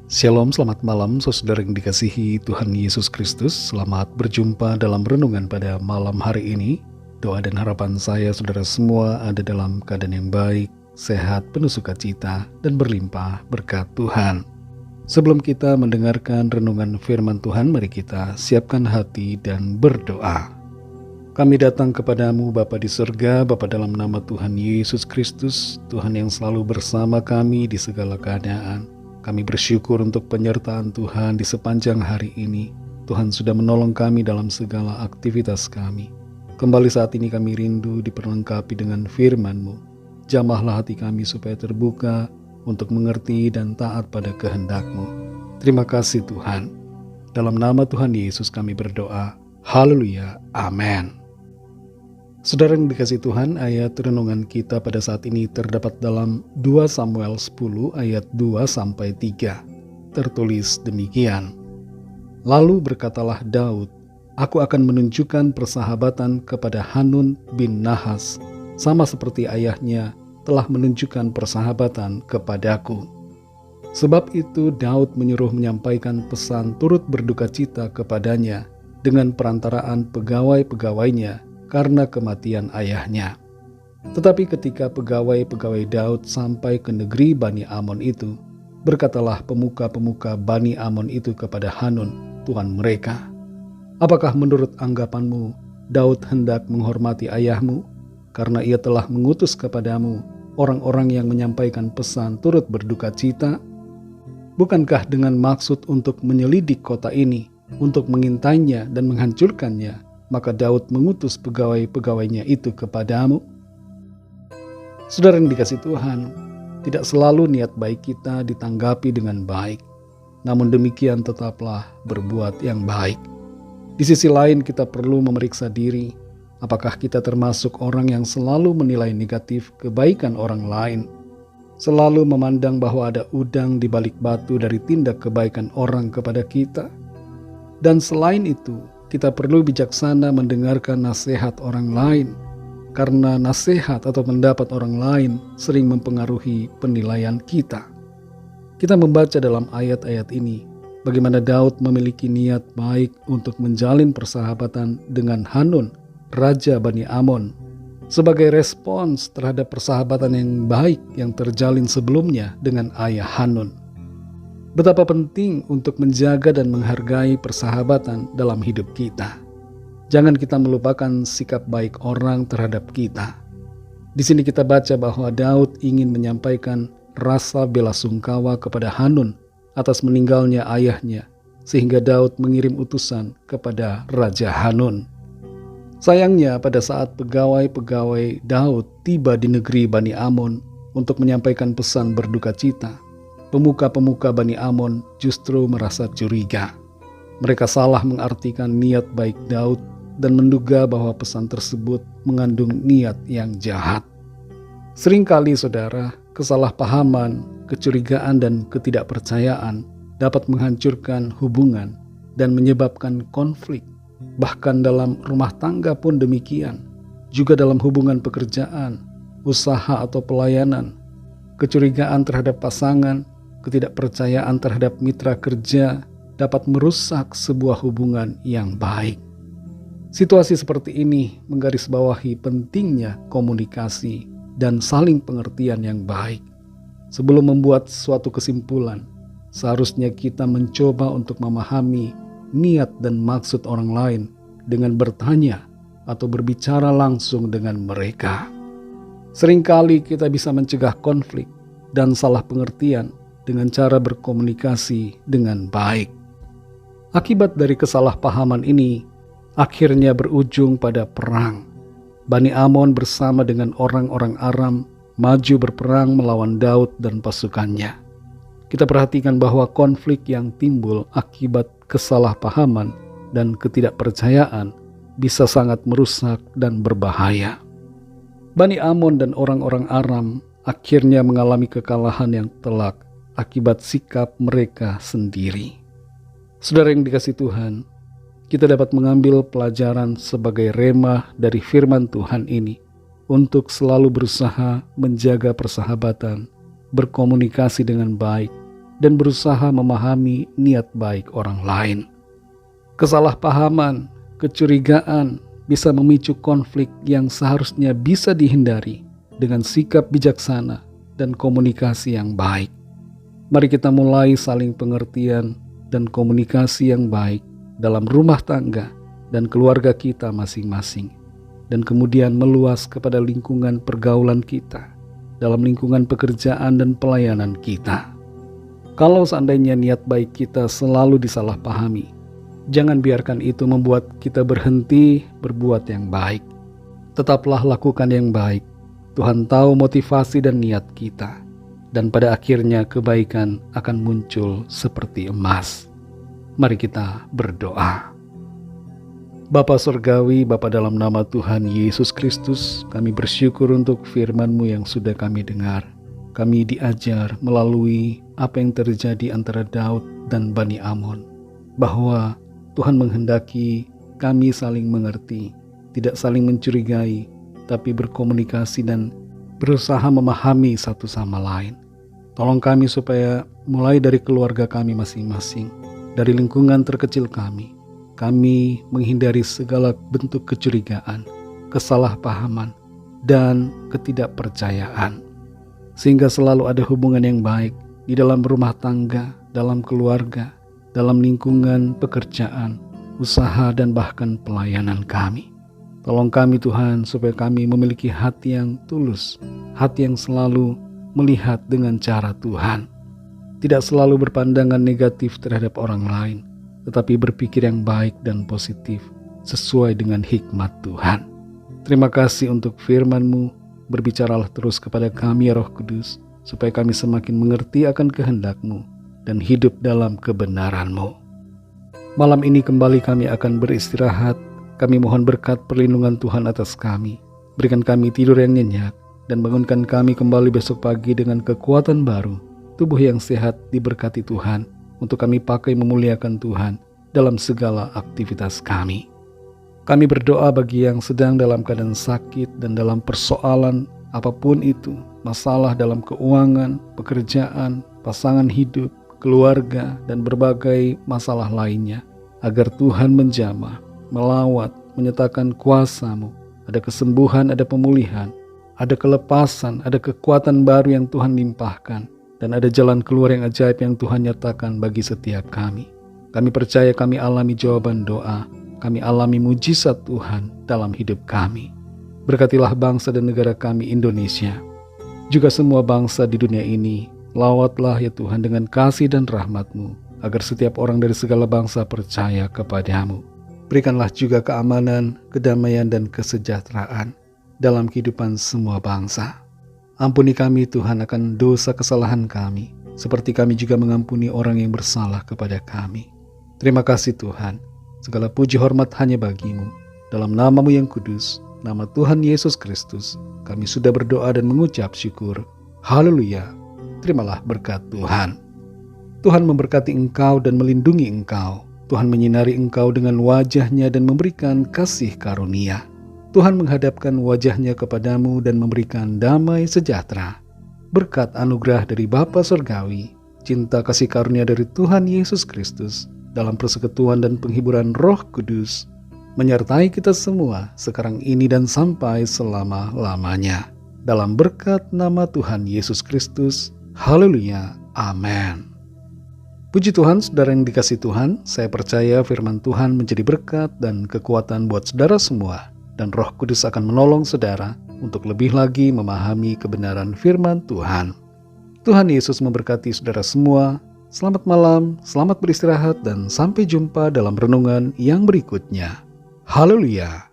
Shalom, selamat malam saudara yang dikasihi Tuhan Yesus Kristus. Selamat berjumpa dalam renungan pada malam hari ini. Doa dan harapan saya saudara semua ada dalam keadaan yang baik, sehat, penuh sukacita, dan berlimpah berkat Tuhan. Sebelum kita mendengarkan renungan firman Tuhan, mari kita siapkan hati dan berdoa. Kami datang kepadamu Bapa di surga, Bapa dalam nama Tuhan Yesus Kristus, Tuhan yang selalu bersama kami di segala keadaan. Kami bersyukur untuk penyertaan Tuhan di sepanjang hari ini. Tuhan sudah menolong kami dalam segala aktivitas kami. Kembali saat ini kami rindu diperlengkapi dengan firman-Mu. Jamahlah hati kami supaya terbuka untuk mengerti dan taat pada kehendak-Mu. Terima kasih Tuhan. Dalam nama Tuhan Yesus kami berdoa. Haleluya. Amin. Saudara yang dikasihi Tuhan, ayat renungan kita pada saat ini terdapat dalam 2 Samuel 10 ayat 2-3. Tertulis demikian. Lalu berkatalah Daud, aku akan menunjukkan persahabatan kepada Hanun bin Nahas, sama seperti ayahnya telah menunjukkan persahabatan kepadaku. Sebab itu Daud menyuruh menyampaikan pesan turut berduka cita kepadanya dengan perantaraan pegawai-pegawainya karena kematian ayahnya. Tetapi ketika pegawai-pegawai Daud sampai ke negeri Bani Amon itu, berkatalah pemuka-pemuka Bani Amon itu kepada Hanun, tuan mereka, apakah menurut anggapanmu Daud hendak menghormati ayahmu, karena ia telah mengutus kepadamu orang-orang yang menyampaikan pesan turut berduka cita? Bukankah dengan maksud untuk menyelidik kota ini, untuk mengintainya dan menghancurkannya, maka Daud mengutus pegawai-pegawainya itu kepadamu? Saudara yang dikasihi Tuhan, tidak selalu niat baik kita ditanggapi dengan baik. Namun demikian tetaplah berbuat yang baik. Di sisi lain kita perlu memeriksa diri, apakah kita termasuk orang yang selalu menilai negatif kebaikan orang lain, selalu memandang bahwa ada udang di balik batu dari tindak kebaikan orang kepada kita. Dan selain itu, kita perlu bijaksana mendengarkan nasihat orang lain, karena nasihat atau pendapat orang lain sering mempengaruhi penilaian kita. Kita membaca dalam ayat-ayat ini bagaimana Daud memiliki niat baik untuk menjalin persahabatan dengan Hanun, Raja Bani Amon, sebagai respons terhadap persahabatan yang baik yang terjalin sebelumnya dengan ayah Hanun. Betapa penting untuk menjaga dan menghargai persahabatan dalam hidup kita. Jangan kita melupakan sikap baik orang terhadap kita. Di sini kita baca bahwa Daud ingin menyampaikan rasa bela sungkawa kepada Hanun atas meninggalnya ayahnya, sehingga Daud mengirim utusan kepada Raja Hanun. Sayangnya pada saat pegawai-pegawai Daud tiba di negeri Bani Amon untuk menyampaikan pesan berduka cita, pemuka-pemuka Bani Amon justru merasa curiga. Mereka salah mengartikan niat baik Daud dan menduga bahwa pesan tersebut mengandung niat yang jahat. Seringkali saudara, kesalahpahaman, kecurigaan dan ketidakpercayaan dapat menghancurkan hubungan dan menyebabkan konflik. Bahkan dalam rumah tangga pun demikian, juga dalam hubungan pekerjaan, usaha atau pelayanan. Kecurigaan terhadap pasangan, ketidakpercayaan terhadap mitra kerja dapat merusak sebuah hubungan yang baik. Situasi seperti ini menggarisbawahi pentingnya komunikasi dan saling pengertian yang baik. Sebelum membuat suatu kesimpulan, seharusnya kita mencoba untuk memahami niat dan maksud orang lain dengan bertanya atau berbicara langsung dengan mereka. Seringkali kita bisa mencegah konflik dan salah pengertian dengan cara berkomunikasi dengan baik. Akibat dari kesalahpahaman ini, akhirnya berujung pada perang. Bani Amon bersama dengan orang-orang Aram maju berperang melawan Daud dan pasukannya. Kita perhatikan bahwa konflik yang timbul akibat kesalahpahaman dan ketidakpercayaan bisa sangat merusak dan berbahaya. Bani Amon dan orang-orang Aram akhirnya mengalami kekalahan yang telak akibat sikap mereka sendiri. Saudara yang dikasihi Tuhan, kita dapat mengambil pelajaran sebagai remah dari firman Tuhan ini untuk selalu berusaha menjaga persahabatan, berkomunikasi dengan baik, dan berusaha memahami niat baik orang lain. Kesalahpahaman, kecurigaan bisa memicu konflik yang seharusnya bisa dihindari dengan sikap bijaksana dan komunikasi yang baik. Mari kita mulai saling pengertian dan komunikasi yang baik dalam rumah tangga dan keluarga kita masing-masing, dan kemudian meluas kepada lingkungan pergaulan kita, dalam lingkungan pekerjaan dan pelayanan kita. Kalau seandainya niat baik kita selalu disalahpahami, jangan biarkan itu membuat kita berhenti berbuat yang baik. Tetaplah lakukan yang baik. Tuhan tahu motivasi dan niat kita, dan pada akhirnya kebaikan akan muncul seperti emas. Mari kita berdoa. Bapa Surgawi, Bapa dalam nama Tuhan Yesus Kristus, kami bersyukur untuk firman-Mu yang sudah kami dengar. Kami diajar melalui apa yang terjadi antara Daud dan Bani Amon, bahwa Tuhan menghendaki kami saling mengerti, tidak saling mencurigai, tapi berkomunikasi dan berusaha memahami satu sama lain. Tolong kami supaya mulai dari keluarga kami masing-masing, dari lingkungan terkecil kami menghindari segala bentuk kecurigaan, kesalahpahaman, dan ketidakpercayaan. Sehingga selalu ada hubungan yang baik di dalam rumah tangga, dalam keluarga, dalam lingkungan pekerjaan, usaha, dan bahkan pelayanan kami. Tolong kami Tuhan supaya kami memiliki hati yang tulus, hati yang selalu melihat dengan cara Tuhan. Tidak selalu berpandangan negatif terhadap orang lain, tetapi berpikir yang baik dan positif sesuai dengan hikmat Tuhan. Terima kasih untuk firman-Mu. Berbicaralah terus kepada kami ya Roh Kudus, supaya kami semakin mengerti akan kehendak-Mu dan hidup dalam kebenaran-Mu. Malam ini kembali kami akan beristirahat. Kami mohon berkat perlindungan Tuhan atas kami. Berikan kami tidur yang nyenyak dan bangunkan kami kembali besok pagi dengan kekuatan baru, tubuh yang sehat diberkati Tuhan, untuk kami pakai memuliakan Tuhan dalam segala aktivitas kami. Kami berdoa bagi yang sedang dalam keadaan sakit dan dalam persoalan apapun itu, masalah dalam keuangan, pekerjaan, pasangan hidup, keluarga, dan berbagai masalah lainnya, agar Tuhan menjamah, melawat, menyatakan kuasa-Mu. Ada kesembuhan, ada pemulihan, ada kelepasan, ada kekuatan baru yang Tuhan limpahkan, dan ada jalan keluar yang ajaib yang Tuhan nyatakan bagi setiap kami. Kami percaya kami alami jawaban doa, kami alami mujizat Tuhan dalam hidup kami. Berkatilah bangsa dan negara kami Indonesia, juga semua bangsa di dunia ini. Lawatlah ya Tuhan dengan kasih dan rahmat-Mu, agar setiap orang dari segala bangsa percaya kepada-Mu. Berikanlah juga keamanan, kedamaian, dan kesejahteraan dalam kehidupan semua bangsa. Ampuni kami Tuhan akan dosa kesalahan kami, seperti kami juga mengampuni orang yang bersalah kepada kami. Terima kasih Tuhan, segala puji hormat hanya bagi-Mu. Dalam nama-Mu yang kudus, nama Tuhan Yesus Kristus, kami sudah berdoa dan mengucap syukur. Haleluya. Terimalah berkat Tuhan. Tuhan memberkati engkau dan melindungi engkau. Tuhan menyinari engkau dengan wajah-Nya dan memberikan kasih karunia. Tuhan menghadapkan wajah-Nya kepadamu dan memberikan damai sejahtera. Berkat anugerah dari Bapa Surgawi, cinta kasih karunia dari Tuhan Yesus Kristus, dalam persekutuan dan penghiburan Roh Kudus, menyertai kita semua sekarang ini dan sampai selama-lamanya. Dalam berkat nama Tuhan Yesus Kristus. Haleluya. Amin. Puji Tuhan, saudara yang dikasihi Tuhan, saya percaya firman Tuhan menjadi berkat dan kekuatan buat saudara semua. Dan Roh Kudus akan menolong saudara untuk lebih lagi memahami kebenaran firman Tuhan. Tuhan Yesus memberkati saudara semua. Selamat malam, selamat beristirahat, dan sampai jumpa dalam renungan yang berikutnya. Haleluya.